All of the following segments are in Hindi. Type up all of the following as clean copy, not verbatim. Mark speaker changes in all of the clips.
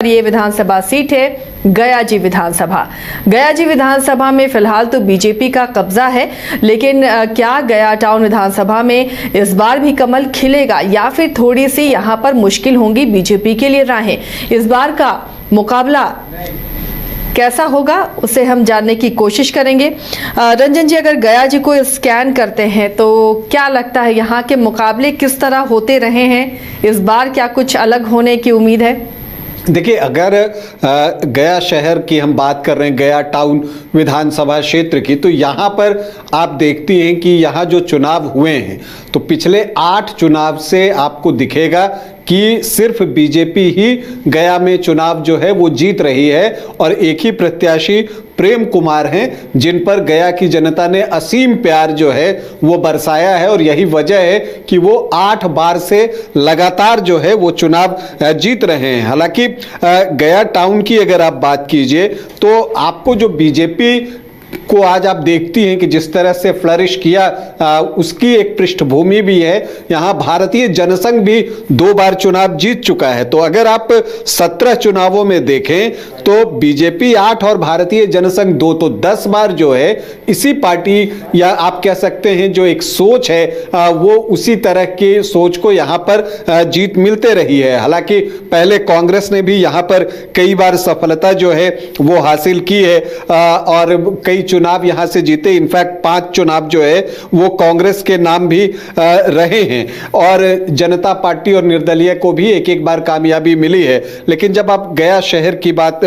Speaker 1: ये विधानसभा सीट है गया जी विधानसभा। गया जी विधानसभा में फिलहाल तो बीजेपी का कब्जा है, लेकिन क्या गया टाउन विधानसभा में इस बार भी कमल खिलेगा या फिर थोड़ी सी यहां पर मुश्किल होंगी बीजेपी के लिए राहें? इस बार का मुकाबला कैसा होगा उसे हम जानने की कोशिश करेंगे। रंजन जी, अगर गया जी को स्कैन करते हैं तो क्या लगता है यहाँ के मुकाबले किस तरह होते रहे हैं? इस बार क्या कुछ अलग होने की उम्मीद है?
Speaker 2: देखिए, अगर गया शहर की हम बात कर रहे हैं, गया टाउन विधानसभा क्षेत्र की, तो यहाँ पर आप देखती हैं कि यहाँ जो चुनाव हुए हैं तो पिछले 8 चुनाव से आपको दिखेगा कि सिर्फ बीजेपी ही गया में चुनाव जो है वो जीत रही है और एक ही प्रत्याशी प्रेम कुमार हैं जिन पर गया की जनता ने असीम प्यार जो है वो बरसाया है और यही वजह है कि वो 8 बार से लगातार जो है वो चुनाव जीत रहे हैं। हालांकि गया टाउन की अगर आप बात कीजिए तो आपको जो बीजेपी को आज आप देखती हैं कि जिस तरह से फ्लरिश किया उसकी एक पृष्ठभूमि भी है। यहाँ भारतीय जनसंघ भी 2 बार चुनाव जीत चुका है। तो अगर आप 17 चुनावों में देखें तो बीजेपी 8 और भारतीय जनसंघ 2, तो 10 बार जो है इसी पार्टी या आप कह सकते हैं जो एक सोच है वो उसी तरह की सोच को यहाँ पर जीत मिलते रही है। हालांकि पहले कांग्रेस ने भी यहाँ पर कई बार सफलता जो है वो हासिल की है और कई चुनाव यहां से जीते। इनफैक्ट 5 चुनाव जो है वो कांग्रेस के नाम भी रहे हैं और जनता पार्टी और निर्दलीय को भी एक बार कामयाबी मिली है। लेकिन जब आप गया शहर की बात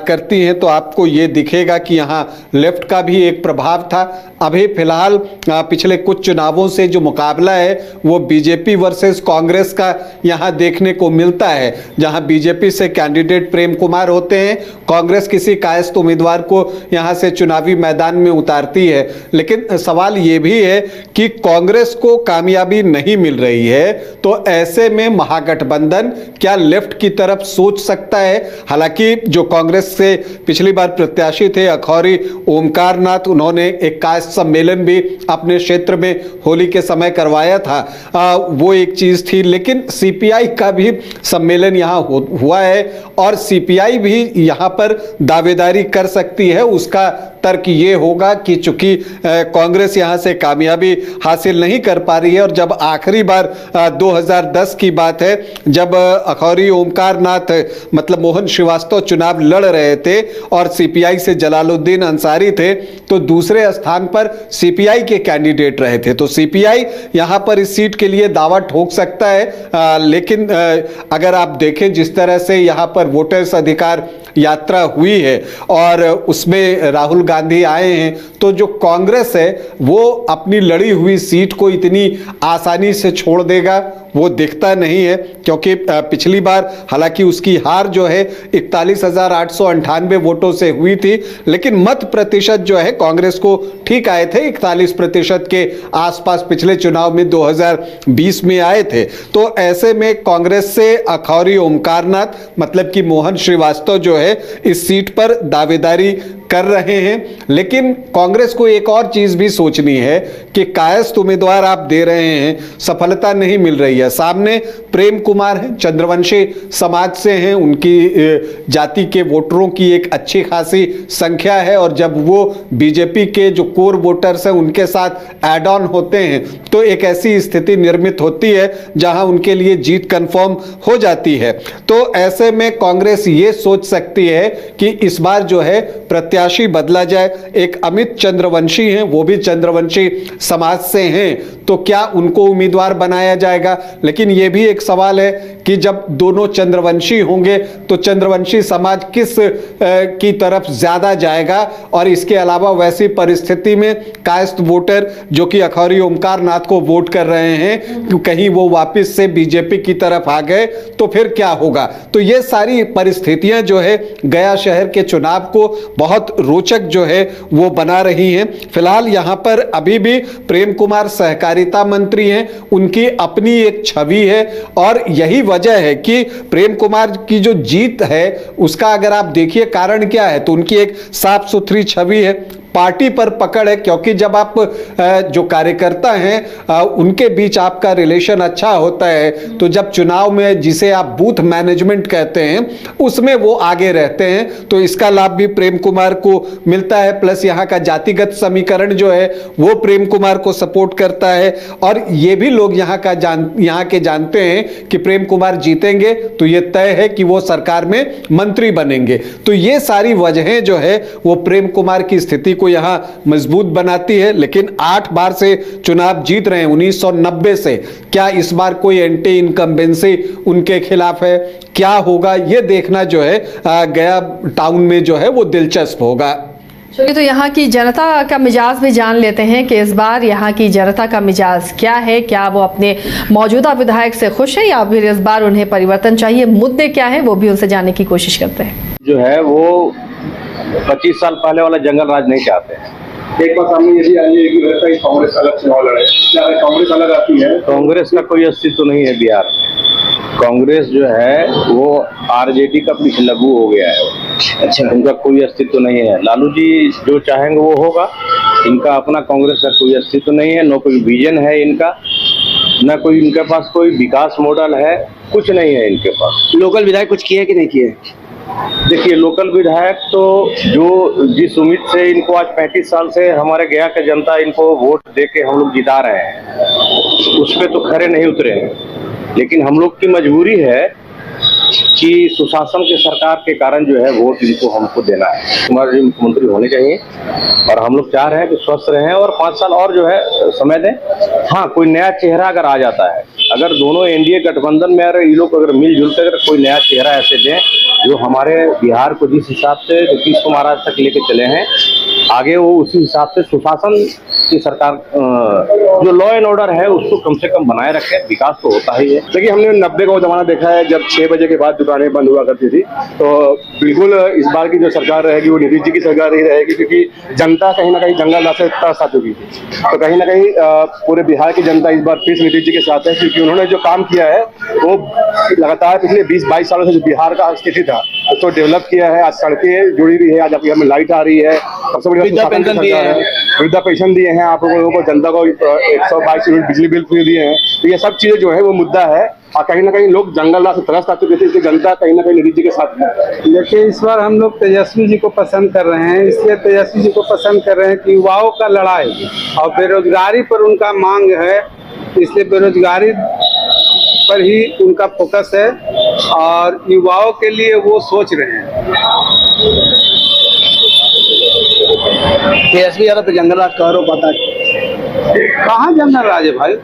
Speaker 2: करती हैं तो आपको ये दिखेगा कि यहां लेफ्ट का भी एक प्रभाव था। अभी फिलहाल पिछले कुछ चुनावों से जो मुकाबला है वो बीजेपी वर्सेस कांग्रेस का यहां देखने को मिलता है, जहां बीजेपी से कैंडिडेट प्रेम कुमार होते हैं, कांग्रेस किसी कायस्थ उम्मीदवार को यहां से चुनावी मैदान में उतारती है। लेकिन सवाल यह भी है कि कांग्रेस को कामयाबी नहीं मिल रही है, तो ऐसे में महागठबंधन क्या लेफ्ट की तरफ सोच सकता है? हालांकि जो कांग्रेस से पिछली बार प्रत्याशी थे अखौरी ओमकार नाथ, उन्होंने एक कायस्थ सम्मेलन भी अपने क्षेत्र में होली के समय करवाया था, वो एक चीज थी। लेकिन सीपीआई का भी सम्मेलन यहां हुआ है और सीपीआई भी यहां पर दावेदारी कर सकती है। उसका तर्क ये होगा कि चूंकि कांग्रेस यहां से कामयाबी हासिल नहीं कर पा रही है और जब आखिरी बार 2010 की बात है जब अखौरी ओमकार नाथ मतलब मोहन श्रीवास्तव चुनाव लड़ रहे थे और सीपीआई से जलालुद्दीन अंसारी थे, तो दूसरे स्थान पर सीपीआई के कैंडिडेट रहे थे। तो सीपीआई यहां पर इस सीट के लिए दावा ठोक सकता है। लेकिन अगर आप देखें जिस तरह से यहां पर वोटर्स अधिकार यात्रा हुई है और उसमें राहुल गांधी आए हैं, तो जो कांग्रेस है वो अपनी लड़ी हुई सीट को इतनी आसानी से छोड़ देगा वो दिखता नहीं है, क्योंकि पिछली बार हालांकि उसकी हार जो है 41,898 वोटों से हुई थी, लेकिन मत प्रतिशत जो है कांग्रेस को ठीक आए थे, 41% के आसपास पिछले चुनाव में 2020 में आए थे। तो ऐसे में कांग्रेस से अखौरी ओमकार नाथ मतलब कि मोहन श्रीवास्तव जो है इस सीट पर दावेदारी कर रहे हैं। लेकिन कांग्रेस को एक और चीज भी सोचनी है कि कायस्थ उम्मीदवार आप दे रहे हैं, सफलता नहीं मिल रही है। सामने प्रेम कुमार हैं, चंद्रवंशी समाज से हैं, उनकी जाति के वोटरों की एक अच्छी खासी संख्या है और जब वो बीजेपी के जो कोर वोटर्स हैं उनके साथ ऐड ऑन होते हैं तो एक ऐसी स्थिति निर्मित होती है जहां उनके लिए जीत कंफर्म हो जाती है। तो ऐसे में कांग्रेस ये सोच सकती है कि इस बार जो है प्रत्याशी बदला जाए। एक अमित चंद्रवंशी हैं, वो भी चंद्रवंशी समाज से हैं, तो क्या उनको उम्मीदवार बनाया जाएगा? लेकिन यह भी एक सवाल है कि जब दोनों चंद्रवंशी होंगे तो चंद्रवंशी समाज किस की तरफ ज्यादा जाएगा? और इसके अलावा वैसी परिस्थिति में कायस्थ वोटर जो कि अखौरी ओमकार नाथ को वोट कर रहे हैं, कहीं वो वापस से बीजेपी की तरफ आ गए तो फिर क्या होगा? तो ये सारी परिस्थितियां जो है गया शहर के चुनाव को बहुत रोचक जो है वो बना रही हैं। फिलहाल यहां पर अभी भी प्रेम कुमार सहकारिता मंत्री हैं, उनकी अपनी एक छवि है और यही वजह है कि प्रेम कुमार की जो जीत है उसका अगर आप देखिए कारण क्या है तो उनकी एक साफ सुथरी छवि है। पार्टी पर पकड़ है, क्योंकि जब आप जो कार्यकर्ता हैं उनके बीच आपका रिलेशन अच्छा होता है तो जब चुनाव में जिसे आप बूथ मैनेजमेंट कहते हैं उसमें वो आगे रहते हैं, तो इसका लाभ भी प्रेम कुमार को मिलता है। प्लस यहाँ का जातिगत समीकरण जो है वो प्रेम कुमार को सपोर्ट करता है, और ये भी लोग यहाँ के जानते हैं कि प्रेम कुमार जीतेंगे तो ये तय है कि वो सरकार में मंत्री बनेंगे। तो ये सारी वजहें जो है वो प्रेम कुमार की स्थिति को यहाँ मजबूत बनाती है। लेकिन 8 बार से चुनाव जीत रहे हैं 1990 से, क्या इस बार कोई एंटी इनकम्बेंसी उनके खिलाफ है? क्या होगा ये देखना जो है गया टाउन में जो है वो दिलचस्प होगा।
Speaker 1: चलिए, तो यहाँ की जनता का मिजाज भी जान लेते हैं कि इस बार यहाँ की जनता का मिजाज क्या है। क्या वो अपने मौजूदा विधायक से खुश है या फिर इस बार उन्हें परिवर्तन चाहिए? मुद्दे क्या है वो भी उनसे जानने की कोशिश करते हैं।
Speaker 3: जो है वो 25 साल पहले वाला जंगल राज नहीं चाहते हैं।
Speaker 4: एक बात सामने ये भी आई है कि लगता है कांग्रेस अलग चुनाव लड़े, क्या कांग्रेस अलग आती है?
Speaker 3: कांग्रेस का कोई अस्तित्व नहीं है बिहार में। कांग्रेस जो है वो आरजेडी का पीछे लघु हो गया है। अच्छा, उनका कोई अस्तित्व नहीं है। लालू जी जो चाहेंगे वो होगा। इनका अपना कांग्रेस का कोई अस्तित्व नहीं है, न कोई विजन है इनका, न कोई इनके पास कोई विकास मॉडल है, कुछ नहीं है इनके पास।
Speaker 5: लोकल विधायक कुछ किए कि नहीं किए?
Speaker 3: देखिए, लोकल विधायक तो जो जिस उम्मीद से इनको आज 35 साल से हमारे गया के जनता इनको वोट दे के हम लोग जिता रहे हैं, उस पर तो खरे नहीं उतरे हैं। लेकिन हम लोग की मजबूरी है कि सुशासन के सरकार के कारण जो है वोट इनको हमको देना है। कुमार जी मुख्यमंत्री होने चाहिए और हम लोग चाह रहे हैं कि स्वस्थ रहें और 5 साल और जो है समय दें। हाँ, कोई नया चेहरा अगर आ जाता है, अगर दोनों एनडीए गठबंधन में अगर ये लोग अगर मिलजुल कर अगर कोई नया चेहरा ऐसे दें जो हमारे बिहार को जिस हिसाब से नीतीश कुमार आज तक लेके चले हैं आगे, वो उसी हिसाब से सुशासन की सरकार जो लॉ एंड ऑर्डर है उसको कम से कम बनाए रखे, विकास तो होता ही है।
Speaker 4: देखिए, हमने 90 का वो जमाना देखा है जब 6 बजे के बाद दुकानें बंद हुआ करती थी, तो बिल्कुल इस बार की जो सरकार रहेगी वो नीतीश जी की सरकार ही रहेगी, क्योंकि जनता कहीं ना कहीं जंगल राज से तरस आ चुकी थी। तो कहीं ना कहीं पूरे बिहार की जनता इस बार फिर नीतीश जी के साथ है, क्योंकि उन्होंने जो काम किया है वो लगातार पिछले 20-22 सालों से जो बिहार का स्थिति था उसको डेवलप किया है। आज सड़कें जुड़ी हुई है, आज आपके घर में लाइट आ रही है, सबसे बड़ी वृद्धा पेंशन दिए हैं आप लोगों को, जनता को 122 यूनिट बिजली बिल फ्री दिए हैं। तो ये सब चीजें जो है वो मुद्दा है, और कहीं ना कहीं लोग जंगल राज से त्रस्त आ चुके थे, इसलिए जनता कहीं ना कहीं नीतीश जी के साथ है।
Speaker 6: देखिए, इस बार हम लोग तेजस्वी जी को पसंद कर रहे हैं। इसलिए तेजस्वी जी को पसंद कर रहे हैं कि युवाओं का लड़ाई और बेरोजगारी पर उनका मांग है, इसलिए बेरोजगारी पर ही उनका फोकस है और युवाओं के लिए वो सोच रहे हैं।
Speaker 5: तेजस्वी यादव तो जंगल राज कह पाता है।
Speaker 6: कहाँ जंगल राज है भाई?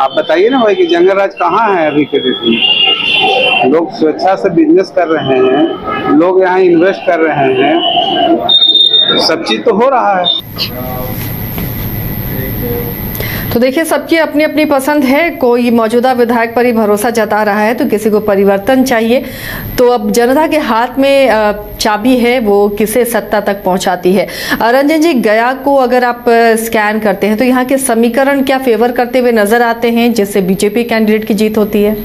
Speaker 6: आप बताइए ना भाई कि जंगल राज कहाँ है अभी के डेट में? लोग स्वेच्छा से बिजनेस कर रहे हैं, लोग यहाँ इन्वेस्ट कर रहे हैं, सब चीज तो हो रहा है।
Speaker 1: तो देखिए, सबकी अपनी अपनी पसंद है। कोई मौजूदा विधायक पर ही भरोसा जता रहा है तो किसी को परिवर्तन चाहिए। तो अब जनता के हाथ में चाबी है, वो किसे सत्ता तक पहुंचाती है। रंजन जी, गया को अगर आप स्कैन करते हैं तो यहाँ के समीकरण क्या फेवर करते हुए नजर आते हैं जिससे बीजेपी कैंडिडेट की जीत होती है?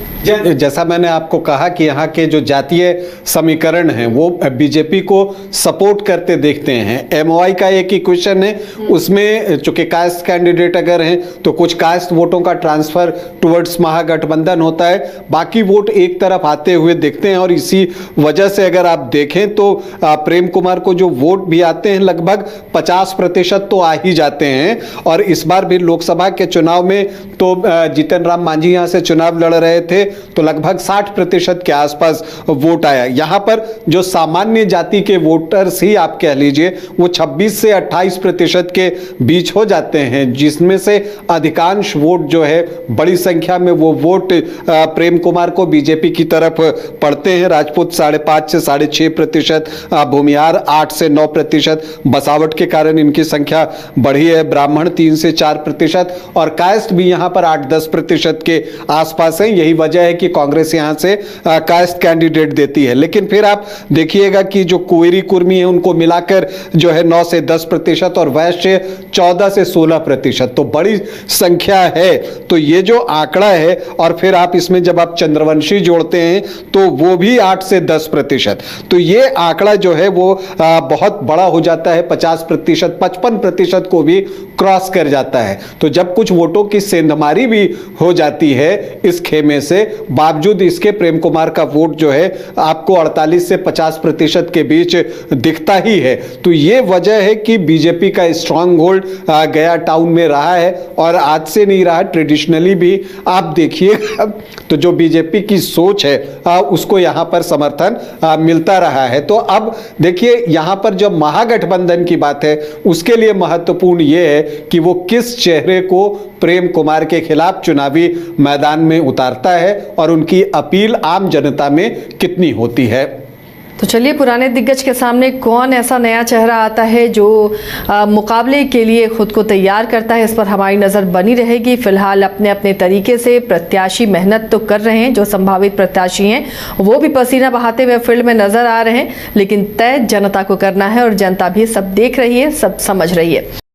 Speaker 2: जैसा मैंने आपको कहा कि यहाँ के जो जातीय समीकरण हैं वो बीजेपी को सपोर्ट करते देखते हैं। एमओआई का एक इक्वेशन है, उसमें चूंकि कास्ट कैंडिडेट अगर हैं तो कुछ कास्ट वोटों का ट्रांसफर टुवर्ड्स महागठबंधन होता है, बाकी वोट एक तरफ आते हुए दिखते हैं। और इसी वजह से अगर आप देखें तो प्रेम कुमार को जो वोट भी आते हैं लगभग 50% तो आ ही जाते हैं। और इस बार भी लोकसभा के चुनाव में तो जीतन राम मांझी यहाँ से चुनाव लड़ रहे थे तो लगभग 60% के आसपास वोट आया। यहाँ पर जो सामान्य जाति के वोटर्स ही आप कह लीजिए वो 26 से 28% के बीच हो जाते हैं, जिसमें से अधिकांश वोट जो है बड़ी संख्या में वो वोट प्रेम कुमार को बीजेपी की तरफ पड़ते हैं। राजपूत 5.5 से 6.5%, भूमिहार 8 से 9%, बसावट के कारण इनकी संख्या बढ़ी है, ब्राह्मण 3 से 4% और कास्ट भी यहाँ पर 8-10% के आसपास है। यही वजह है कि कांग्रेस यहाँ से कास्ट कैंडिडेट देती है। लेकिन फिर आप देखिएगा कि जो कुवेरी कुर्मी है उनको मिलाकर जो है 9 से 10% और वैश्य 14 से 16%, तो बड़ी संख्या है। तो ये जो आंकड़ा है, और फिर आप इसमें जब आप चंद्रवंशी जोड़ते हैं तो वो भी 8 से 10%, तो ये आंकड़ा जो है वो बहुत बड़ा हो जाता है, 50%, 55% को भी क्रॉस कर जाता है। तो जब कुछ वोटों की सेंधमारी भी हो जाती है इस खेमे से, बावजूद इसके प्रेम कुमार का वोट जो है आपको 48 से 50% के बीच दिखता ही है। तो ये वजह है कि बीजेपी का स्ट्रांग होल्ड गया टाउन में रहा है, और आज से नहीं रहा, ट्रेडिशनली भी आप देखिए तो जो बीजेपी की सोच है उसको यहां पर समर्थन मिलता रहा है। तो अब देखिए यहां पर जो महागठबंधन की बात है उसके लिए महत्वपूर्ण यह है कि वो किस चेहरे को प्रेम कुमार के खिलाफ चुनावी मैदान में उतारता है और उनकी अपील आम जनता में कितनी होती है।
Speaker 1: तो चलिए, पुराने दिग्गज के सामने कौन ऐसा नया चेहरा आता है जो मुकाबले के लिए खुद को तैयार करता है, इस पर हमारी नज़र बनी रहेगी। फिलहाल अपने अपने तरीके से प्रत्याशी मेहनत तो कर रहे हैं, जो संभावित प्रत्याशी हैं वो भी पसीना बहाते हुए फील्ड में नजर आ रहे हैं, लेकिन तय जनता को करना है और जनता भी सब देख रही है, सब समझ रही है।